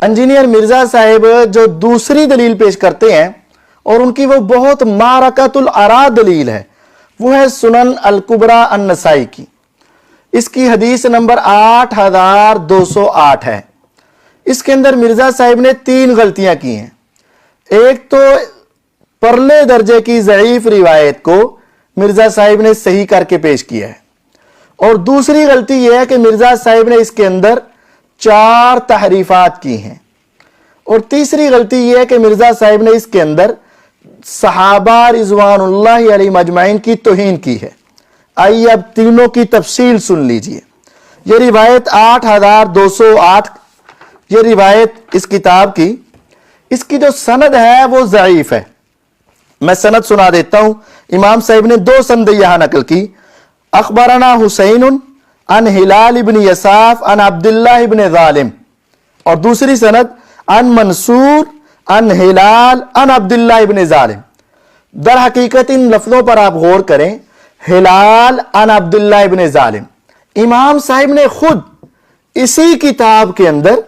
Engineer Mirza साहब जो दूसरी दलील पेश करते हैं और उनकी वो बहुत मारकतुल आरा दलील है, वो है सुनन अल कुबरा अन नसाई की। इसकी हदीस नंबर 8208 है। इसके अंदर मिर्जा साहब ने 3 गलतियां की हैं। एक तो परले दर्जे की ज़ईफ रिवायत को मिर्जा साहब ने सही करके पेश किया है, और दूसरी गलती यह है कि मिर्जा साहब ने इसके अंदर 4 तहरीफात की हैं, और तीसरी गलती यह है कि मिर्जा साहब ने इसके अंदर सहाबा रिज़वानुल्लाहि अलैहिम अजमाइन की तौहीन की है। आइए अब तीनों की तफसील सुन लीजिए। यह रिवायत 8208, यह रिवायत इस किताब की, इसकी जो सनद है वो ज़ईफ है। मैं सनद सुना देता हूं। इमाम साहब ने 2 सनद यहां नकल की। अखबरना हुसैन अन हिलाल इब्न यसाफ अन अब्दुल्लाह इब्न ज़ालिम, और दूसरी सनद अन मंसूर अन हिलाल अन अब्दुल्लाह इब्न ज़ालिम। दर हकीकत इन लफ्जों पर आप गौर करें, हिलाल अन अब्दुल्लाह इब्न ज़ालिम। इमाम साहब ने खुद इसी किताब के अंदर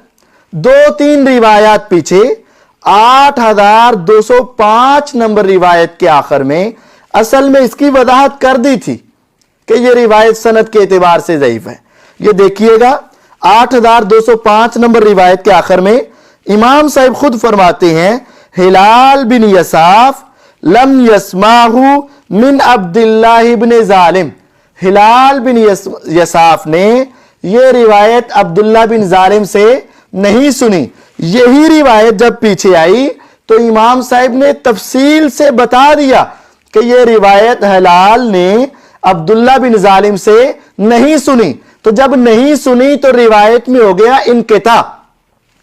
2-3 रिवायात पीछे 8205 नंबर रिवायत के आखिर में असल में इसकी वजाहत कर दी थी कि यह रिवायत सनद के एतबार से ज़ईफ है। यह देखिएगा 8205 नंबर रिवायत के आखिर में इमाम साहब खुद फरमाते हैं, हिलाल बिन यसाफ लम यस्माहु मिन अब्दुल्लाह इब्न ज़ालिम। हिलाल बिन यसाफ ने यह रिवायत अब्दुल्लाह बिन ज़ालिम से नहीं सुनी। यही रिवायत जब पीछे आई तो इमाम साहब ने तफसील से बता दिया कि यह रिवायत हिलाल ने अब्दुल्लाह बिन ज़ालिम से नहीं सुनी। तो जब नहीं सुनी तो रिवायत में हो गया इनकिता,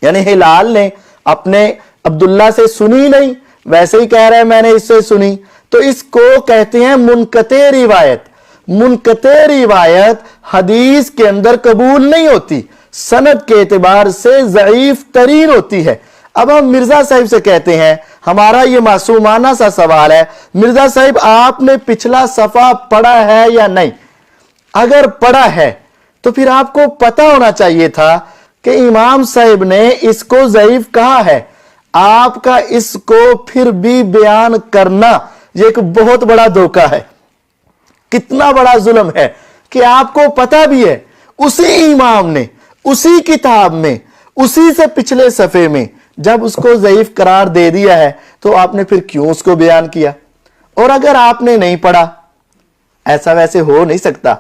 यानी हिलाल ने अपने अब्दुल्ला से सुनी नहीं, वैसे ही कह रहे हैं मैंने इससे सुनी, तो इसको कहते हैं मुनकते रिवायत। मुनकते रिवायत हदीस के अंदर कबूल नहीं होती, सनद के एतबार से ज़ईफ तरीन होती है। अब हम मिर्जा साहब से कहते हैं, हमारा ये मासूमाना सा सवाल है, मिर्जा साहब आपने पिछला सफा पढ़ा है या नहीं? अगर पढ़ा है तो फिर आपको पता होना चाहिए था कि इमाम साहब ने इसको ज़ईफ कहा है। आपका इसको फिर भी बयान करना ये एक बहुत बड़ा धोखा है। कितना बड़ा जुल्म है कि आपको पता भी है, उसी इमाम ने उसी किताब में उसी से पिछले सफे में जब उसको ज़ईफ करार दे दिया है तो आपने फिर क्यों उसको बयान किया? और अगर आपने नहीं पढ़ा, ऐसा वैसे हो नहीं सकता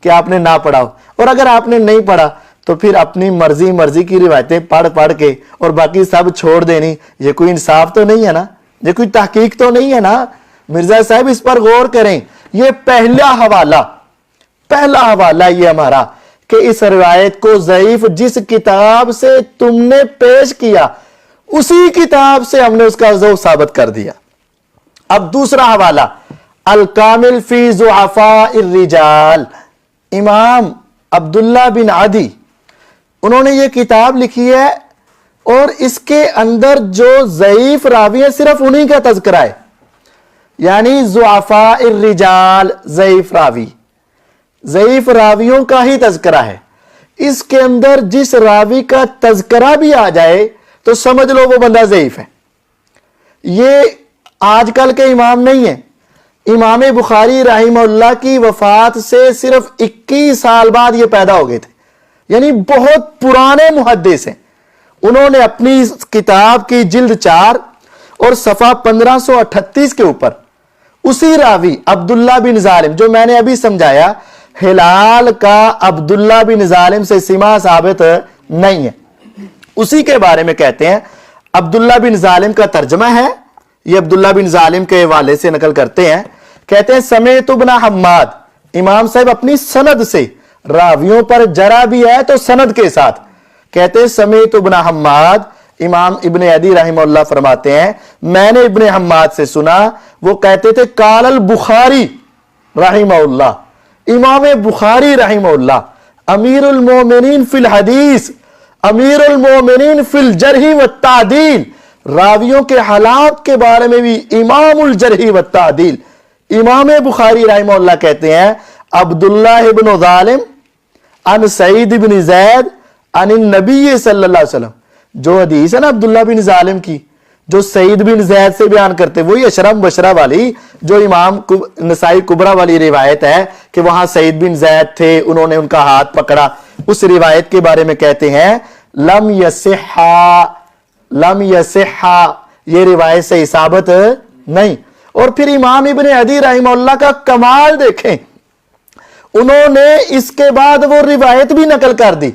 कि आपने ना पढ़ा हो, और अगर आपने नहीं पढ़ा तो फिर अपनी मर्जी की रिवायतें पढ़ के और बाकी सब छोड़ देनी, ये कोई इंसाफ तो नहीं है ना, ये कोई तहकीक तो नहीं है ना। मिर्जा साहब इस पर गौर करें। ये पहला हवाला ये हमारा कि इस रिवायत को ज़ईफ जिस किताब से तुमने पेश किया उसी किताब से हमने उसका ज़ईफ साबित कर दिया। अब दूसरा हवाला, अल कामिल फी ज़ुअफ़ाइर रिजाल। इमाम अब्दुल्ला बिन आदी उन्होंने ये किताब लिखी है और इसके अंदर जो ज़ईफ रावी है सिर्फ उन्हीं का तज़किरा है, यानी ज़ुअफ़ाइर रिजाल ज़ईफ रावी, ज़ईफ रावियों का ही तज़किरा है। इसके अंदर जिस रावी का तज़किरा भी आ जाए तो समझ लो वो बंदा ज़ईफ है। ये आजकल के इमाम नहीं है। इमाम बुखारी रहिमहुल्लाह की वफात से सिर्फ 21 साल बाद ये पैदा हो गए थे, यानी बहुत पुराने मुहद्दिस हैं। उन्होंने अपनी किताब की जिल्द 4 और सफ़ा 1538 के ऊपर उसी रावी अब्दुल्ला बिन ज़ालिम, जो मैंने अभी समझाया, हिलाल का अब्दुल्ला बिन ज़ालिम से सिमा साबित नहीं है, उसी के बारे में कहते हैं। अब्दुल्ला बिन ज़ालिम का तर्जमा है, ये अब्दुल्ला बिन ज़ालिम के हवाले से नकल करते हैं। कहते हैं समेतु इब्न हम्माद। इमाम साहब अपनी सनद से, रावियों पर जरा भी है तो सनद के साथ कहते हैं समेतु इब्न हम्माद। इमाम इब्न अदी रहमहुल्लाह फरमाते हैं मैंने इब्न हम्माद से सुना, वो कहते थे कालल बुखारी रहमहुल्लाह, इमाम बुखारी रहमहुल्लाह, अमीरुल मोमिनीन फिल हदीस, अमीरुल मोमिनीन फिल जरही व तादील, रावियों के हालात के बारे में भी इमामुल जरही व तादील। इमाम बुखारी रहमहुल्लाह कहते हैं अब्दुल्लाह इब्न ज़ालिम अन सईद इब्न ज़ैद अन नबी सल्लल्लाहु अलैहि वसल्लम, जो हदीस है ना अब्दुल्ला बिन जालिम की, जो सईद बिन जैद से बयान करते, वही अशरम बशरा वाली जो इमाम नसाई कुबरा वाली रिवायत है कि वहां सईद बिन जैद थे, उन्होंने उनका हाथ पकड़ा, उस रिवायत के बारे में कहते हैं लम यसिहा, ये रिवायत से इसाबत नहीं। और फिर इमाम इब्ने अदी रहमहुल्लाह का कमाल देखें, उन्होंने इसके बाद वो रिवायत भी नकल कर दी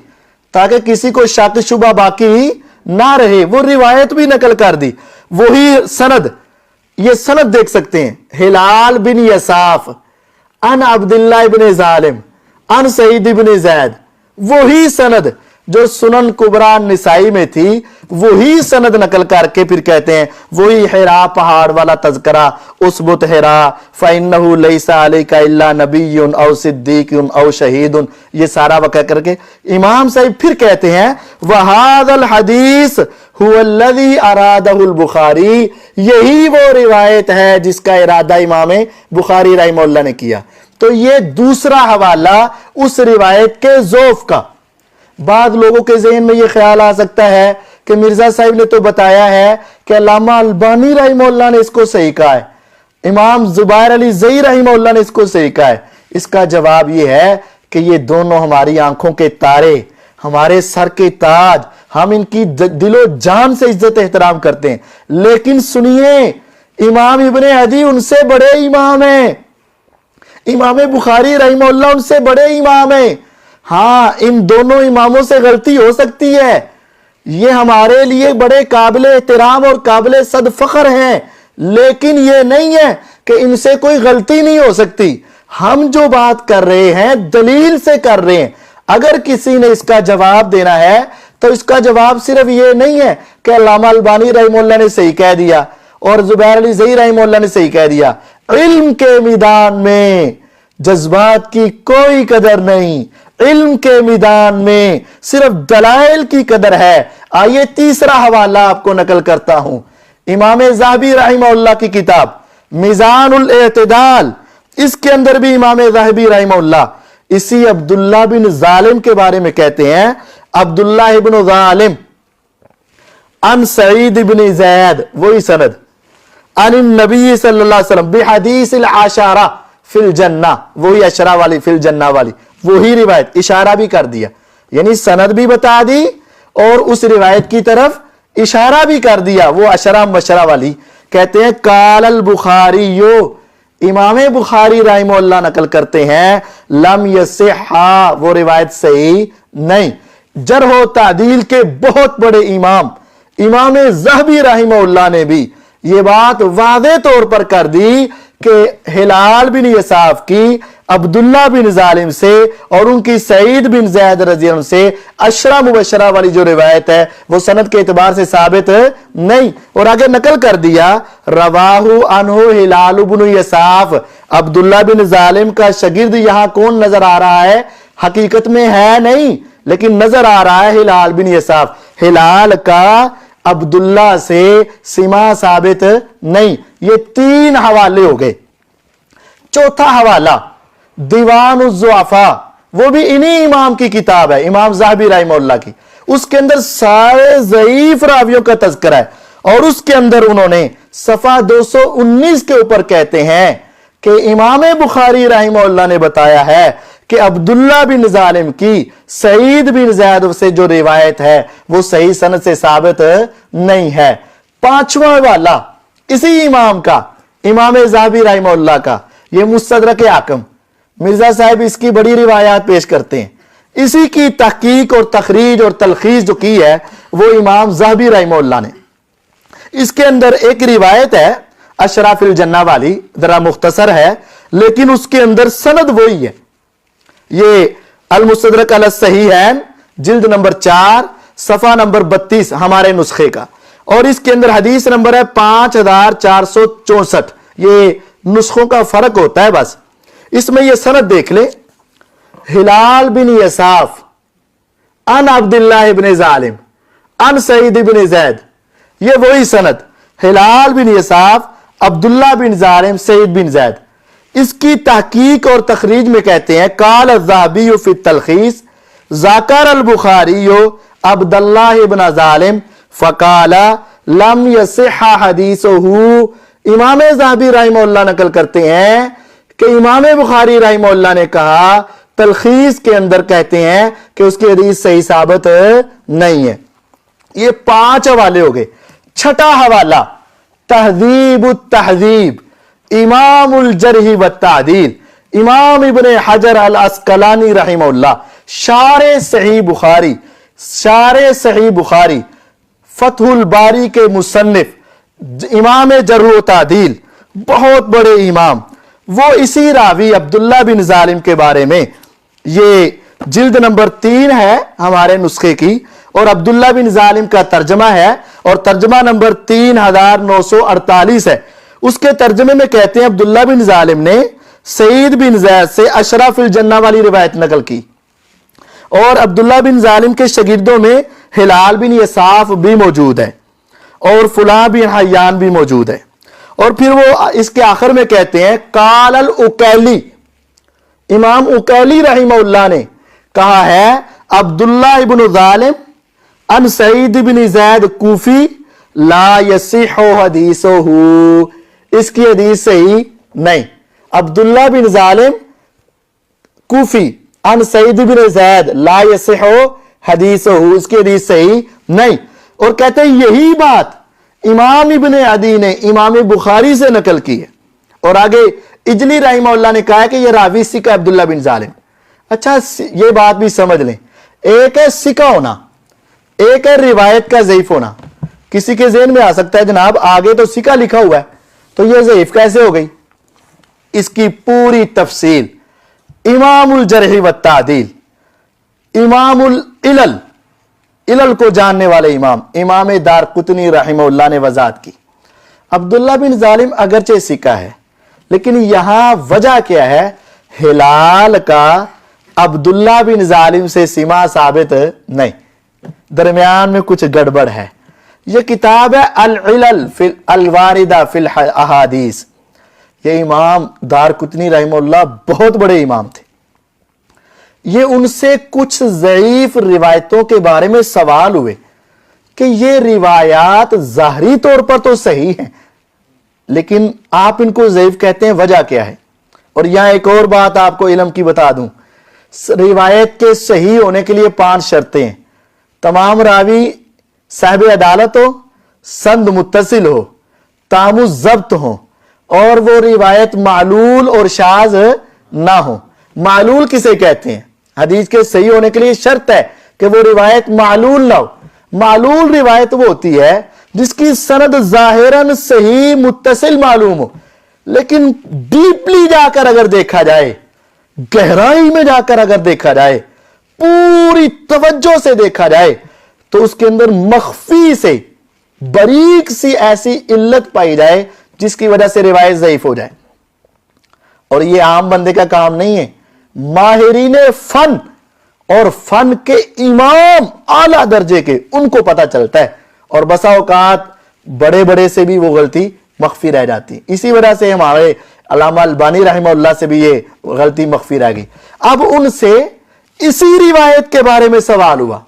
ताकि किसी को शक शुबा बाकी ना रहे, वो रिवायत भी नकल कर दी, वही सनद, ये सनद देख सकते हैं, हिलाल बिन यसाफ अन अब्दुल्लाह इब्ने जालिम अन सईद इब्ने जैद, वही सनद जो सुनन कुबरा निसाई में थी, वही सनद नकल करके फिर कहते हैं वही हिरा पहाड़ वाला तज़करा, उसबुत हिरा फ़इन्नहु लैसा अलैका इल्ला नबिय्युन औ सिद्दीक़ुन औ शहीदुन, ये सारा वाक़या करके इमाम साहब फिर कहते हैं वहादल हदीस हुवल्लज़ी अरादहुल बुखारी, यही वो रिवायत है जिसका इरादा इमाम बुखारी रहमहुल्लाह ने किया। तो ये दूसरा हवाला उस रिवायत के ज़ौफ़ का। बाद लोगों के ज़हन में ये ख्याल आ सकता है कि मिर्जा साहिब ने तो बताया है कि अल्लामा अलबानी रहमहुल्लाह ने इसको सही कहा है, इमाम जुबैर अली ज़ई रहमहुल्लाह ने इसको सही कहा है। इसका जवाब ये है कि ये दोनों हमारी आंखों के तारे, हमारे सर के ताज, हम इनकी दिलो जान से इज्जत एहतराम करते हैं। लेकिन सुनिए, इमाम इब्ने अदी उनसे बड़े इमाम हैं, इमाम बुखारी रहमहुल्लाह उनसे बड़े इमाम हैं। हाँ, इन दोनों इमामों से गलती हो सकती है, ये हमारे लिए बड़े काबिले एहतराम और काबिले सद फख्र हैं, लेकिन ये नहीं है कि इनसे कोई गलती नहीं हो सकती। हम जो बात कर रहे हैं दलील से कर रहे हैं। अगर किसी ने इसका जवाब देना है तो इसका जवाब सिर्फ ये नहीं है कि अल्लामा अलबानी रहमहुल्लाह ने सही कह दिया और जुबैर अली ज़ई रहमहुल्लाह ने सही कह दिया। इल्म के मैदान में जज्बात की कोई कदर नहीं, इल्म के मैदान में सिर्फ दलाइल की कदर है। आइए तीसरा हवाला आपको नकल करता हूं, इमाम ज़हबी रहमहुल्लाह की किताब मीज़ानुल एतदाल, इसके अंदर भी इमाम ज़हबी रहमहुल्लाह इसी अब्दुल्ला बिन जालिम के बारे में कहते हैं, अब्दुल्ला इब्न जालिम अन सईद इब्न ज़ैद, वही सनद, अन नबी सल्लल्लाहु अलैहि वसल्लम बिहदीसिल आशारा फिल जन्ना, वही अशरा वाली फिल जन्ना वाली, वही रिवायत, इशारा भी कर दिया, यानी सनद भी बता दी और उस रिवायत की तरफ इशारा भी कर दिया, वो अशरा मशरा वाली। कहते हैं कालल बुखारी यो, इमाम बुखारी रहमहुल्लाह नकल करते हैं लम यसिहा, वो रिवायत सही नहीं। जरह तादील के बहुत बड़े इमाम इमाम ज़हबी रहमहुल्लाह ने भी ये बात वाज़े तौर पर कर दी कि हिलाल बिन यसाफ की अब्दुल्ला बिन जालिम से और उनकी सईद बिन ज़ैद रज़ी अल्लाह से अशरा मुबशरा वाली जो रिवायत है वो सनद के एतबार से साबित नहीं। और आगे नकल कर दिया रवाहु अनहु हिलाल बिन यसाफ, अब्दुल्ला बिन जालिम का शागिर्द यहां कौन नजर आ रहा है? हकीकत में है नहीं, लेकिन नजर आ रहा है हिलाल बिन यसाफ। हिलाल का अब्दुल्ला से सीमा साबित नहीं। ये तीन हवाले हो गए। चौथा हवाला दीवान उज़्ज़ुअफ़ा, वो भी इन्हीं इमाम की किताब है, इमाम ज़हबी रहमहुल्लाह की। उसके अंदर सारे ज़ईफ रावियों का तज़किरा है और उसके अंदर उन्होंने सफ़ा 219 के ऊपर कहते हैं कि इमाम बुखारी रहमहुल्लाह ने बताया है कि अब्दुल्ला बिन जालिम की सईद बिन ज़ैद से जो रिवायत है वो सही सनद से साबित नहीं है। पांचवा वाला इसी इमाम का, इमाम ज़हबी रहमहुल्लाह का, ये मुस्तदरक हाकिम, मिर्जा साहब इसकी बड़ी रिवायात पेश करते हैं। इसी की तहकीक और तखरीज और तलखीस जो की है वो इमाम ज़हबी रहमहुल्लाह ने। इसके अंदर एक रिवायत है अशराफिल जन्ना वाली, जरा मुख्तसर है लेकिन उसके अंदर सनद वही है। ये अल मुस्तदरक अल सहीहैन जिल्द नंबर 4 सफा नंबर 32 हमारे नुस्खे का, और इसके अंदर हदीस नंबर है 5464। ये नुस्खों का फर्क होता है बस। इसमें ये सनद देख ले, हिलाल बिन यसाफ अन अब्दुल्लाह इब्न जालिम अन सईद इब्न ज़ैद, ये वही सनद, हिलाल बिन यसाफ अब्दुल्लाह बिन जालिम सईद बिन ज़ैद। इसकी तहकीक और तखरीज में कहते हैं काल ज़हबी फी तलखीस ज़ाकर अल बुखारी अब्दुल्लाह इब्न जालिम फ़काला लम यसिहा हदीसहु। इमाम ज़हाबी रहमहुल्लाह नकल करते हैं कि इमाम बुखारी रहमहुल्लाह ने कहा, तलखीस के अंदर कहते हैं कि उसकी हदीस सही साबित नहीं है। ये 5 हवाले हो गए। छठा हवाला तहजीब तहजीब, इमामुल जरह व तादील, इमाम इब्ने हजर अल अस्कलानी रहमहुल्लाह, शारे सही बुखारी, शारे सही बुखारी, फतहुल बारी के मुसन्निफ, इमाम जरह व तादील, बहुत बड़े इमाम, वो इसी रावी अब्दुल्ला बिन जालिम के बारे में, ये जिल्द नंबर 3 है हमारे नुस्खे की, और अब्दुल्ला बिन जालिम का तर्जमा है, और तर्जमा नंबर 3948 है। उसके तर्जमे में कहते हैं अब्दुल्ला बिन जालिम ने सईद बिन ज़ैद से अशरफुल जन्ना वाली रिवायत नकल की, और अब्दुल्ला बिन जालिम के शागिर्दों में हिलाल बिन यसाफ भी मौजूद है, और फुला बिन हय्यान भी मौजूद है। और फिर वो इसके आखिर में कहते हैं काल अल उकैली, इमाम उकैली रहमहुल्लाह ने कहा है अब्दुल्ला इब्न जालिम अन सईद बिन ज़ैद कूफी ला यसिहु हदीसहु, इसकी हदीस सही नहीं। अब्दुल्ला बिन जालिम कूफी अन सईद बिन ज़ैद ला यसिहु हदीसहु, इसकी हदीस सही नहीं। और कहते हैं यही बात इमाम इब्ने अदी ने इमाम बुखारी से नकल की है। और आगे इजली रहमहुल्लाह ने कहा है कि यह रावी सिका अब्दुल्ला बिन जालिम। अच्छा, ये बात भी समझ लें, एक है सिका होना, एक है रिवायत का ज़ईफ होना। किसी के ज़हन में आ सकता है जनाब आगे तो सिका लिखा हुआ है, तो यह ज़ईफ कैसे हो गई? इसकी पूरी तफसील इमामुल जरह व तादील, इमामुल इलल, इलल को जानने वाले इमाम दारकुतनी रहमहुल्लाह ने वजात की। अब्दुल्ला बिन जालिम अगरचे सिका है, लेकिन यहां वजह क्या है? हिलाल का अब्दुल्ला बिन जालिम से सीमा साबित नहीं, दरमियान में कुछ गड़बड़ है। यह किताब है अल इलल फिल अल वारिदा फिल अहादीस। ये इमाम दारकुतनी रहमहुल्लाह बहुत बड़े इमाम थे। ये उनसे कुछ ज़ईफ रिवायतों के बारे में सवाल हुए कि ये रिवायात ज़ाहरी तौर पर तो सही हैं, लेकिन आप इनको ज़ईफ कहते हैं, वजह क्या है? और यहां एक और बात आपको इल्म की बता दूं, रिवायत के सही होने के लिए 5 शर्तें हैं। तमाम रावी साहिब अदालत हो, संद मुत्तसिल हो, तामु ज़ब्त हो, और वो रिवायत मालूल और शाज ना हो। मालूल किसे कहते हैं? हदीस के सही होने के लिए शर्त है कि वो रिवायत मालूल ना हो। मालूल रिवायत वो होती है जिसकी सनद जाहिरन सही मुत्तसिल मालूम हो, लेकिन डीपली जाकर अगर देखा जाए, गहराई में जाकर अगर देखा जाए, पूरी तवज्जो से देखा जाए, तो उसके अंदर मख्फी से बारीक सी ऐसी इल्लत पाई जाए जिसकी वजह से रिवायत ज़ईफ हो जाए। और ये आम बंदे का काम नहीं है, माहिरीने फन और फन के इमाम आला दर्जे के, उनको पता चलता है। और बसा औकात बड़े बड़े से भी वो गलती मख्फी रह जाती। इसी वजह से हमारे अल्लामा अलबानी रहमहुल्लाह से भी ये गलती मख्फी रह गई। अब उनसे इसी रिवायत के बारे में सवाल हुआ।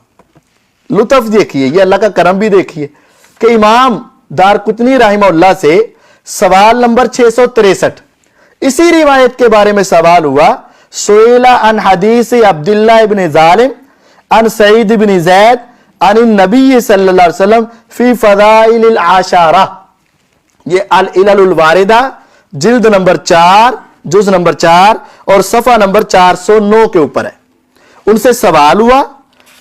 लुत्फ देखिए, ये अल्लाह का करम भी देखिए कि इमाम दारकुतनी रहमहुल्लाह से सवाल नंबर 663, इसी रिवायत के बारे में सवाल हुआ। सुइला अन हदीस अब्दुल्ला इब्न जालिम अन सईद इब्न ज़ैद अन नबी सल्लल्लाहु अलैहि वसल्लम फी फदाइल आशारा। ये अल इलल वारिदा जिल्द नंबर 4 जुज नंबर 4 और सफा नंबर 409 के ऊपर है। उनसे सवाल हुआ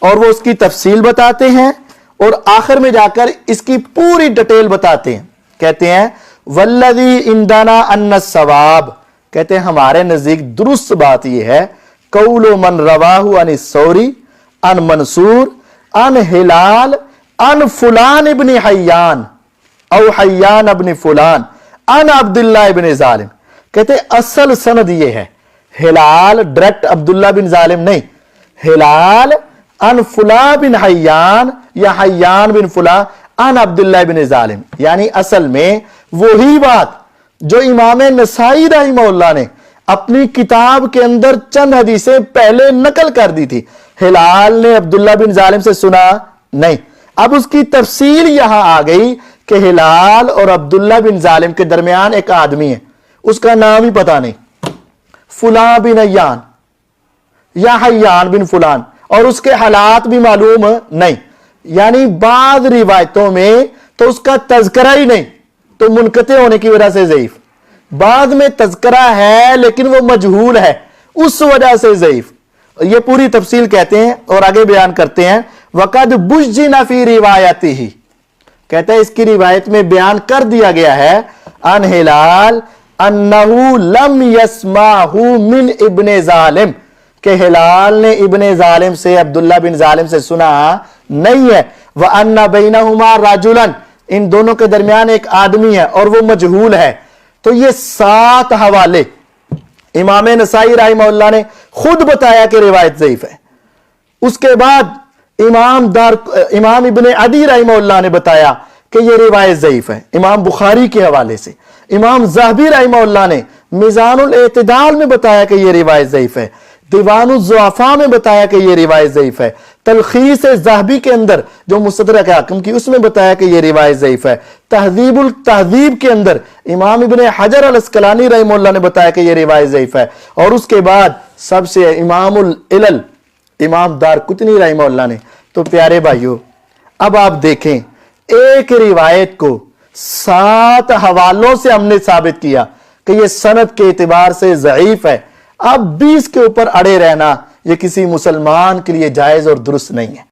और वो उसकी तफसील बताते हैं, और आखिर में जाकर इसकी पूरी डिटेल बताते हैं। कहते हैं वल्लज़ी इंदाना अन्ना सवाब, कहते हैं हमारे नजदीक दुरुस्त बात यह है, कौलो मन रवाहु अन सौरी अन मंसूर अन हिलाल अन फुलान इब्न हय्यान औ हय्यान इब्न फुलान अन अब्दुल्ला इब्न जालिम। कहते असल सनद ये है, हिलाल डायरेक्ट अब्दुल्ला बिन जालिम नहीं, हिलाल अन फुला बिन हय्यान या हय्यान बिन फुला अन अब्दुल्ला बिन जालिम। यानी असल में वही बात जो इमाम नसाई रहमहुल्लाह ने अपनी किताब के अंदर चंद हदीसें पहले नकल कर दी थी। हिलाल ने अब्दुल्ला बिन जालिम से सुना नहीं, اب اس کی تفصیل یہاں آ گئی کہ ہلال اور عبداللہ بن ظالم کے درمیان ایک آدمی ہے، اس کا نام ہی پتا نہیں، فلاں بن حیان یا حیان بن فلان، اور اس کے حالات بھی معلوم نہیں، یعنی بعض روایتوں میں تو اس کا تذکرہ ہی نہیں، تو منقطع ہونے کی وجہ سے ضعیف، بعد میں تذکرہ ہے لیکن وہ مجہول ہے، اس وجہ سے ضعیف۔ یہ پوری تفصیل کہتے ہیں اور آگے بیان کرتے ہیں، وَقَدْ بُجِّنَ فِي رِوَایَتِهِ، کہتا ہے اس کی روایت میں بیان کر دیا گیا ہے، ان ہلال انہو لم یسمعہ من ابن ظالم، کہ ہلال نے ابن ظالم سے، عبداللہ بن ظالم سے سنا نہیں ہے، وَأَنَّ بَيْنَهُمَا رَجُلًا، ان دونوں کے درمیان ایک آدمی ہے اور وہ مجہول ہے۔ تو یہ 7 حوالے امام نسائی رحمہ اللہ نے خود بتایا کہ روایت ضعیف ہے۔ اس کے بعد امام ابن عدی رحمہ اللہ نے بتایا کہ یہ روایت ضعیف ہے امام بخاری کے حوالے سے۔ امام ذہبی رحمہ اللہ نے میزان الاعتدال میں بتایا کہ یہ روایت ضعیف ہے، دیوان الضعفاء میں بتایا کہ یہ روایت ضعیف ہے، تلخیص ذہبی کے اندر جو مستدرک حاکم کی اس میں بتایا کہ یہ روایت ضعیف ہے، تہذیب التہذیب کے اندر امام ابن حجر الاسقلانی رحمہ اللہ نے بتایا کہ یہ روایت ضعیف ہے، اور اس کے بعد سب سے امام العلل امام دارقطنی رحمہ اللہ نے۔ تو پیارے بھائیو، اب آپ دیکھیں ایک روایت کو 7 حوالوں سے ہم نے ثابت کیا کہ یہ سند کے اعتبار سے ضعیف ہے، اب 20 کے اوپر اڑے رہنا یہ کسی مسلمان کے لیے جائز اور درست نہیں ہے۔